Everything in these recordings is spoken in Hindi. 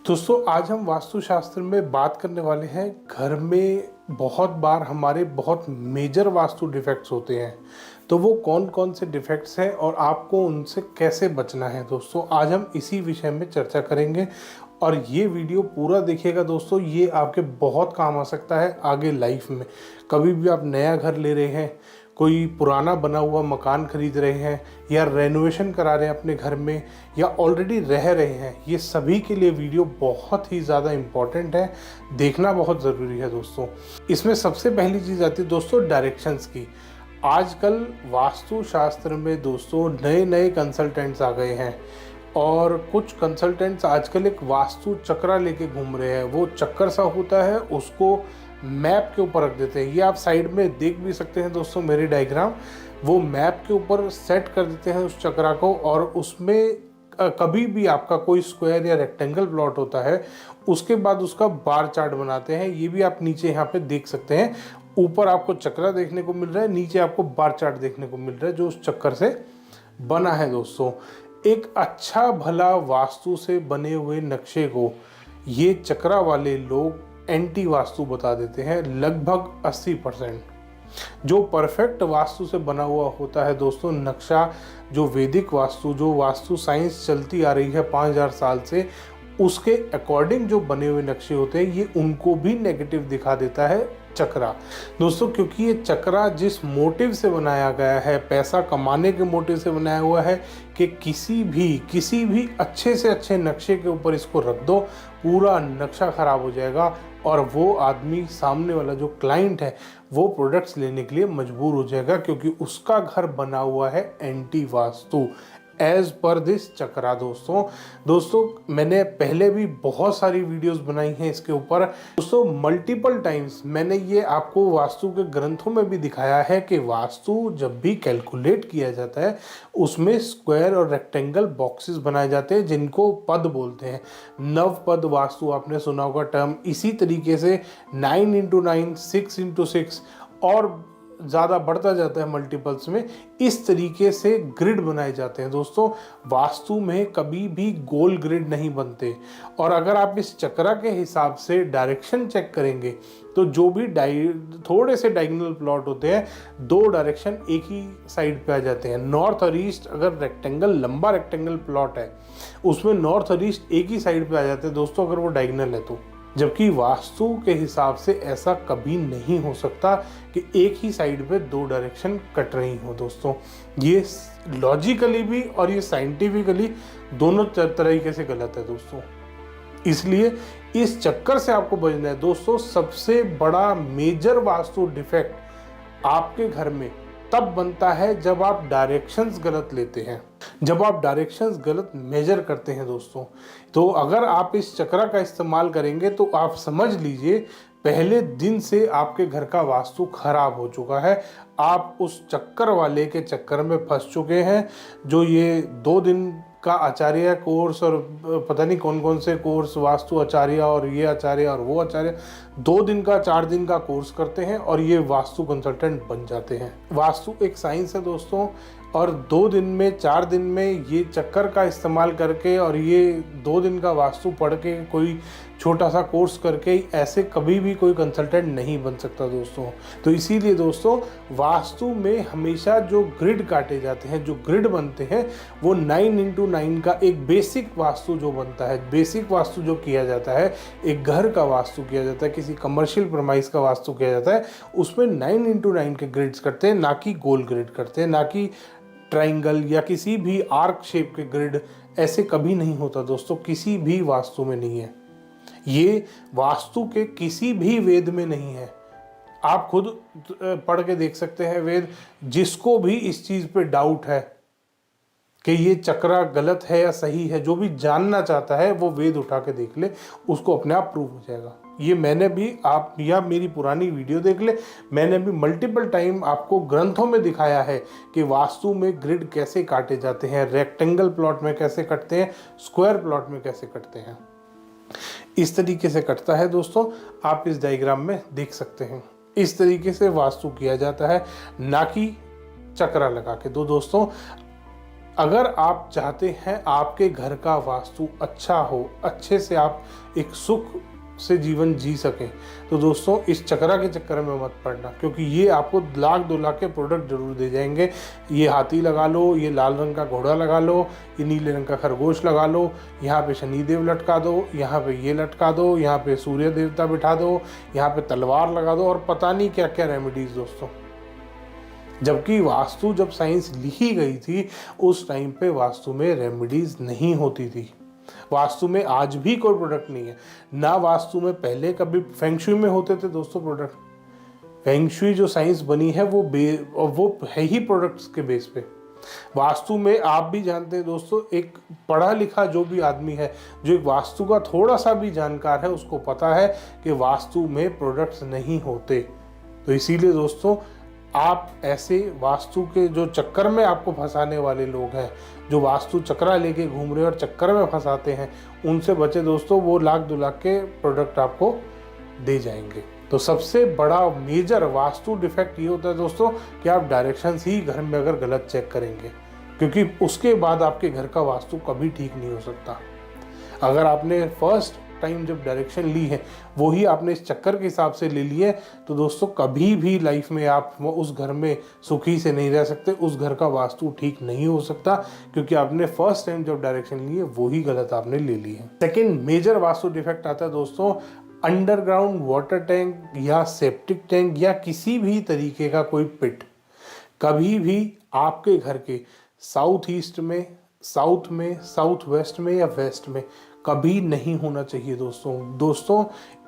दोस्तों आज हम वास्तुशास्त्र में बात करने वाले हैं। घर में बहुत बार हमारे बहुत मेजर वास्तु डिफेक्ट्स होते हैं, तो वो कौन कौन से डिफेक्ट्स हैं और आपको उनसे कैसे बचना है। दोस्तों आज हम इसी विषय में चर्चा करेंगे और ये वीडियो पूरा देखिएगा दोस्तों, ये आपके बहुत काम आ सकता है आगे लाइफ में। कभी भी आप नया घर ले रहे हैं, कोई पुराना बना हुआ मकान खरीद रहे हैं या रेनोवेशन करा रहे हैं अपने घर में, या ऑलरेडी रह रहे हैं, ये सभी के लिए वीडियो बहुत ही ज़्यादा इम्पॉर्टेंट है, देखना बहुत ज़रूरी है दोस्तों। इसमें सबसे पहली चीज़ आती है दोस्तों डायरेक्शंस की। आजकल वास्तुशास्त्र में दोस्तों नए नए कंसल्टेंट्स आ गए हैं और कुछ कंसल्टेंट्स आजकल एक वास्तु चक्रा लेके घूम रहे हैं। वो चक्कर सा होता है, उसको मैप के ऊपर रख देते हैं। ये आप साइड में देख भी सकते हैं दोस्तों मेरी डायग्राम। वो मैप के ऊपर सेट कर देते हैं उस चक्रा को, और उसमें कभी भी आपका कोई स्क्वायर या रेक्टेंगल प्लॉट होता है उसके बाद उसका बार चार्ट बनाते हैं। ये भी आप नीचे यहाँ पे देख सकते हैं। ऊपर आपको चक्रा देखने को मिल रहा है, नीचे आपको बार चार्ट देखने को मिल रहा है जो उस चक्कर से बना है दोस्तों। एक अच्छा भला वास्तु से बने हुए नक्शे को ये चक्रा वाले लोग एंटी वास्तु बता देते हैं। लगभग 80% जो परफेक्ट वास्तु से बना हुआ होता है दोस्तों नक्शा, जो वैदिक वास्तु, जो वास्तु साइंस चलती आ रही है 5000 साल से, उसके अकॉर्डिंग जो बने हुए नक्शे होते हैं ये उनको भी नेगेटिव दिखा देता है चक्रा दोस्तों। क्योंकि ये चक्रा जिस मोटिव से बनाया गया है, पैसा कमाने के मोटिव से बनाया हुआ है, कि किसी भी अच्छे से अच्छे नक्शे के ऊपर इसको रख दो, पूरा नक्शा खराब हो जाएगा और वो आदमी, सामने वाला जो क्लाइंट है, वो प्रोडक्ट्स लेने के लिए मजबूर हो जाएगा, क्योंकि उसका घर बना हुआ है anti vastu as per this chakra. दोस्तों मैंने पहले भी बहुत सारी वीडियोस बनाई हैं इसके ऊपर दोस्तों। मल्टीपल टाइम्स मैंने ये आपको वास्तु के ग्रंथों में भी दिखाया है कि वास्तु जब भी कैलकुलेट किया जाता है उसमें स्क्वायर और रेक्टेंगल बॉक्सेस बनाए जाते हैं जिनको पद बोलते हैं। नव पद वास्तु आपने सुना होगा टर्म। इसी तरीके से 9x9, 6x6 और ज़्यादा बढ़ता जाता है मल्टीपल्स में। इस तरीके से ग्रिड बनाए जाते हैं दोस्तों। वास्तु में कभी भी गोल ग्रिड नहीं बनते। और अगर आप इस चक्रा के हिसाब से डायरेक्शन चेक करेंगे तो जो भी थोड़े से डायगोनल प्लॉट होते हैं, दो डायरेक्शन एक ही साइड पे आ जाते हैं। नॉर्थ और ईस्ट, अगर रेक्टेंगल, लंबा रेक्टेंगल प्लॉट है उसमें नॉर्थ और ईस्ट एक ही साइड पे आ जाते हैं दोस्तों, अगर वो डायगोनल है तो। जबकि वास्तु के हिसाब से ऐसा कभी नहीं हो सकता कि एक ही साइड पे दो डायरेक्शन कट रही हो दोस्तों। ये लॉजिकली भी और ये साइंटिफिकली दोनों तरीके से गलत है दोस्तों। इसलिए इस चक्कर से आपको बचना है दोस्तों। सबसे बड़ा मेजर वास्तु डिफेक्ट आपके घर में तब बनता है जब आप डायरेक्शंस गलत लेते हैं, जब आप डायरेक्शंस गलत मेजर करते हैं दोस्तों। तो अगर आप इस चक्रा का इस्तेमाल करेंगे तो आप समझ लीजिए पहले दिन से आपके घर का वास्तु खराब हो चुका है। आप उस चक्कर वाले के चक्कर में फंस चुके हैं, जो ये 2 दिन का आचार्य कोर्स और पता नहीं कौन कौन से कोर्स, वास्तु आचार्य और ये आचार्य और वो आचार्य, 2 दिन का 4 दिन का कोर्स करते हैं और ये वास्तु कंसल्टेंट बन जाते हैं। वास्तु एक साइंस है दोस्तों, और 2 दिन में 4 दिन में ये चक्कर का इस्तेमाल करके और ये 2 दिन का वास्तु पढ़ के, कोई छोटा सा कोर्स करके ऐसे कभी भी कोई कंसल्टेंट नहीं बन सकता दोस्तों। तो इसीलिए दोस्तों वास्तु में हमेशा जो ग्रिड काटे जाते हैं, जो ग्रिड बनते हैं, वो 9x9 का एक बेसिक वास्तु जो बनता है, बेसिक वास्तु जो किया जाता है, एक घर का वास्तु किया जाता है, किसी कमर्शियल प्रेमाइस का वास्तु किया जाता है, उसमें 9x9 के ग्रिड्स करते हैं, ना कि गोल ग्रिड करते हैं, ना कि ट्राइंगल या किसी भी आर्क शेप के ग्रिड। ऐसे कभी नहीं होता दोस्तों, किसी भी वास्तु में नहीं है। ये वास्तु के किसी भी वेद में नहीं है। आप खुद पढ़ के देख सकते हैं वेद। जिसको भी इस चीज पे डाउट है कि ये चक्रा गलत है या सही है, जो भी जानना चाहता है वो वेद उठा के देख ले, उसको अपने आप प्रूव हो जाएगा। ये मैंने भी, आप या मेरी पुरानी वीडियो देख ले, मैंने भी मल्टीपल टाइम आपको ग्रंथों में दिखाया है कि वास्तु में ग्रिड कैसे काटे जाते हैं, रेक्टेंगल प्लॉट में कैसे कटते हैं, स्क्वायर प्लॉट में कैसे कटते हैं। इस तरीके से कटता है दोस्तों, आप इस डायग्राम में देख सकते हैं। इस तरीके से वास्तु किया जाता है, ना कि चक्रा लगा के। दोस्तों अगर आप चाहते हैं आपके घर का वास्तु अच्छा हो, अच्छे से आप एक सुख से जीवन जी सकें, तो दोस्तों इस चक्रा के चक्कर में मत पड़ना, क्योंकि ये आपको लाख 2 लाख के प्रोडक्ट जरूर दे जाएंगे। ये हाथी लगा लो, ये लाल रंग का घोड़ा लगा लो, ये नीले रंग का खरगोश लगा लो, यहाँ पे शनिदेव लटका दो, यहाँ पे ये लटका दो, यहाँ पे सूर्य देवता बिठा दो, यहाँ पे तलवार लगा दो, और पता नहीं क्या क्या रेमेडीज दोस्तों। जबकि वास्तु जब साइंस लिखी गई थी उस टाइम पे वास्तु में रेमेडीज नहीं होती थी। वास्तु में आज भी कोई प्रोडक्ट नहीं है ना। वास्तु में पहले कभी फेंगशुई में होते थे दोस्तों प्रोडक्ट। फेंगशुई जो साइंस बनी है वो है ही प्रोडक्ट्स के बेस पे। वास्तु में आप भी जानते हैं दोस्तों, एक पढ़ा लिखा जो भी आदमी है, जो एक वास्तु का थोड़ा सा भी जानकार है, उसको पता है कि वास्तु में प्रोडक्ट्स नहीं होते। तो इसीलिए दोस्तों आप ऐसे वास्तु के जो चक्कर में आपको फंसाने वाले लोग हैं, जो वास्तु चक्रा लेके घूम रहे हैं और चक्कर में फंसाते हैं, उनसे बचे दोस्तों। वो लाख 2 लाख के प्रोडक्ट आपको दे जाएंगे। तो सबसे बड़ा मेजर वास्तु डिफेक्ट ये होता है दोस्तों कि आप डायरेक्शंस ही घर में अगर गलत चेक करेंगे, क्योंकि उसके बाद आपके घर का वास्तु कभी ठीक नहीं हो सकता। अगर आपने फर्स्ट टाइम जब डायरेक्शन ली है वही आपने इस चक्कर के हिसाब से ले लिए, तो दोस्तों कभी भी लाइफ में आप उस घर में सुखी से नहीं रह सकते, उस घर का वास्तु ठीक नहीं हो सकता, क्योंकि आपने फर्स्ट टाइम जब डायरेक्शन ली है वही गलत आपने ले ली है। सेकेंड मेजर वास्तु डिफेक्ट आता है दोस्तों अंडरग्राउंड वाटर टैंक या सेप्टिक टैंक या किसी भी तरीके का कोई पिट कभी भी आपके घर के साउथ ईस्ट में, साउथ में, साउथ वेस्ट में या वेस्ट में कभी नहीं होना चाहिए दोस्तों।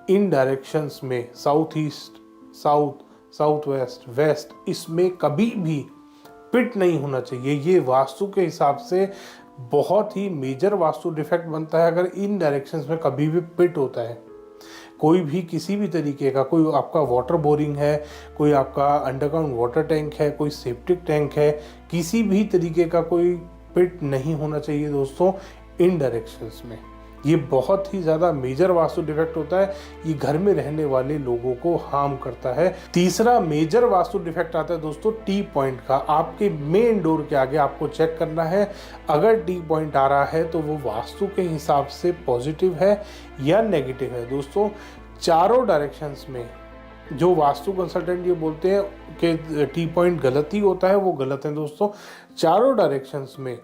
इन डायरेक्शंस में south east, south, south west, west, इसमें कभी भी पिट नहीं होना चाहिए। ये वास्तु के हिसाब से बहुत ही मेजर वास्तु डिफेक्ट बनता है अगर इन डायरेक्शंस में कभी भी पिट होता है। कोई भी किसी भी तरीके का, कोई आपका वाटर बोरिंग है, कोई आपका अंडरग्राउंड वाटर टैंक है, कोई सेप्टिक टैंक है, किसी भी तरीके का कोई पिट नहीं होना चाहिए दोस्तों इन डायरेक्शंस में। ये बहुत ही ज़्यादा मेजर वास्तु डिफेक्ट होता है। ये घर में रहने वाले लोगों को हार्म करता है। तीसरा मेजर वास्तु डिफेक्ट आता है दोस्तों टी पॉइंट का। आपके मेन डोर के आगे आपको चेक करना है, अगर टी पॉइंट आ रहा है तो वो वास्तु के हिसाब से पॉजिटिव है या नेगेटिव है। दोस्तों चारों डायरेक्शंस में जो वास्तु कंसल्टेंट ये बोलते हैं कि टी पॉइंट गलत ही होता है, वो गलत है दोस्तों। चारों डायरेक्शंस में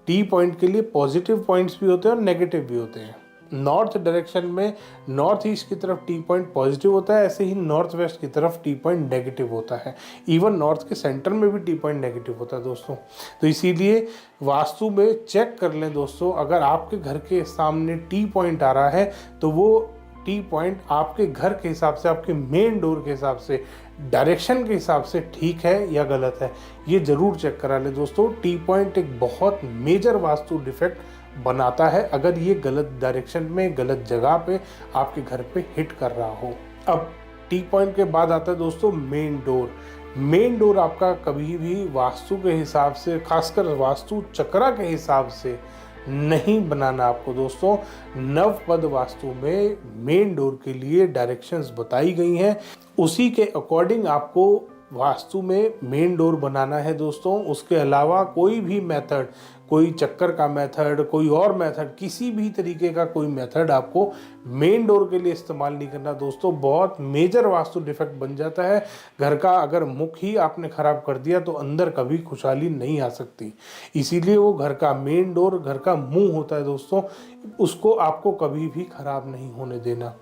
टी पॉइंट के लिए पॉजिटिव पॉइंट्स भी होते हैं और नेगेटिव भी होते हैं। नॉर्थ डायरेक्शन में नॉर्थ ईस्ट की तरफ टी पॉइंट पॉजिटिव होता है, ऐसे ही नॉर्थ वेस्ट की तरफ टी पॉइंट नेगेटिव होता है। इवन नॉर्थ के सेंटर में भी टी पॉइंट नेगेटिव होता है दोस्तों। तो इसीलिए वास्तु में चेक कर लें दोस्तों, अगर आपके घर के सामने टी पॉइंट आ रहा है तो वो टी पॉइंट आपके घर के हिसाब से, आपके मेन डोर के हिसाब से, डायरेक्शन के हिसाब से ठीक है या गलत है, ये जरूर चेक करा लें दोस्तों। टी पॉइंट एक बहुत मेजर वास्तु डिफेक्ट बनाता है अगर ये गलत डायरेक्शन में, गलत जगह पे आपके घर पे हिट कर रहा हो। अब टी पॉइंट के बाद आता है दोस्तों मेन डोर। मेन डोर आपका कभी भी वास्तु के हिसाब से, खासकर वास्तु चक्रा के हिसाब से नहीं बनाना आपको दोस्तों। नवपद वास्तु में मेन डोर के लिए डायरेक्शंस बताई गई हैं, उसी के अकॉर्डिंग आपको वास्तु में मेन डोर बनाना है दोस्तों। उसके अलावा कोई भी मेथड, कोई चक्कर का मेथड, कोई और मेथड, किसी भी तरीके का कोई मेथड आपको मेन डोर के लिए इस्तेमाल नहीं करना दोस्तों। बहुत मेजर वास्तु डिफेक्ट बन जाता है। घर का अगर मुख ही आपने खराब कर दिया तो अंदर कभी खुशहाली नहीं आ सकती। इसीलिए वो घर का मेन डोर, घर का मुंह होता है दोस्तों, उसको आपको कभी भी खराब नहीं होने देना।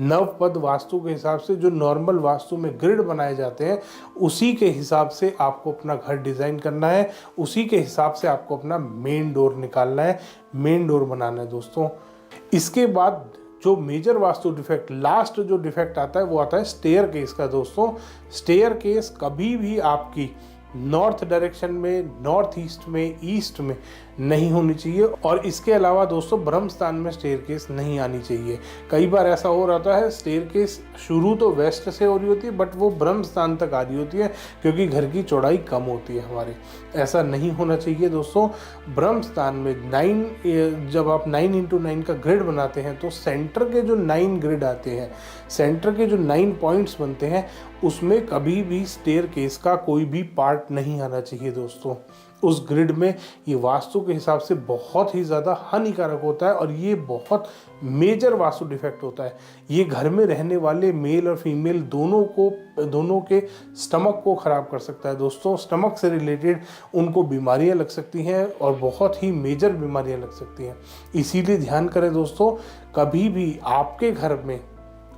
नवपद वास्तु के हिसाब से जो नॉर्मल वास्तु में ग्रिड बनाए जाते हैं उसी के हिसाब से आपको अपना घर डिज़ाइन करना है, उसी के हिसाब से आपको अपना मेन डोर निकालना है, मेन डोर बनाना है दोस्तों। इसके बाद जो मेजर वास्तु डिफेक्ट, लास्ट जो डिफेक्ट आता है वो आता है स्टेयर केस का दोस्तों। स्टेयर केस कभी भी आपकी नॉर्थ डायरेक्शन में, नॉर्थ ईस्ट में, ईस्ट में नहीं होनी चाहिए। और इसके अलावा दोस्तों ब्रह्म स्थान में स्टेयर केस नहीं आनी चाहिए। कई बार ऐसा हो रहता है स्टेयर केस शुरू तो वेस्ट से हो रही होती है बट वो ब्रह्म स्थान तक आ रही होती है क्योंकि घर की चौड़ाई कम होती है हमारे। ऐसा नहीं होना चाहिए दोस्तों। ब्रह्म स्थान में 9, जब आप 9x9 का ग्रिड बनाते हैं तो सेंटर के जो 9 ग्रिड आते हैं, सेंटर के जो 9 पॉइंट्स बनते हैं, उसमें कभी भी स्टेयर केस का कोई भी पार्ट नहीं आना चाहिए दोस्तों। उस ग्रिड में ये वास्तु के हिसाब से बहुत ही ज़्यादा हानिकारक होता है और ये बहुत मेजर वास्तु डिफेक्ट होता है। ये घर में रहने वाले मेल और फीमेल दोनों के स्टमक को ख़राब कर सकता है दोस्तों। स्टमक से रिलेटेड उनको बीमारियां लग सकती हैं और बहुत ही मेजर बीमारियां लग सकती हैं। इसीलिए ध्यान करें दोस्तों, कभी भी आपके घर में,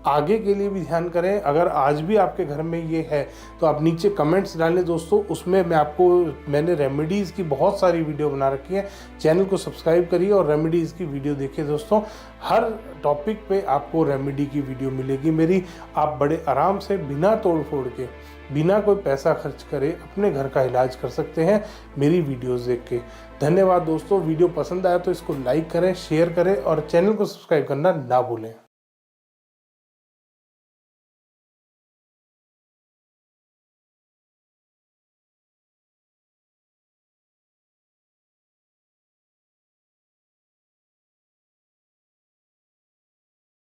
आगे के लिए भी ध्यान करें, अगर आज भी आपके घर में ये है तो आप नीचे कमेंट्स डालें दोस्तों। उसमें मैंने रेमेडीज़ की बहुत सारी वीडियो बना रखी है। चैनल को सब्सक्राइब करिए और रेमेडीज़ की वीडियो देखिए दोस्तों। हर टॉपिक पे आपको रेमेडी की वीडियो मिलेगी मेरी। आप बड़े आराम से बिना तोड़ फोड़ के, बिना कोई पैसा खर्च करे अपने घर का इलाज कर सकते हैं मेरी वीडियोस देख के। धन्यवाद दोस्तों। वीडियो पसंद आया तो इसको लाइक करें, शेयर करें और चैनल को सब्सक्राइब करना ना भूलें।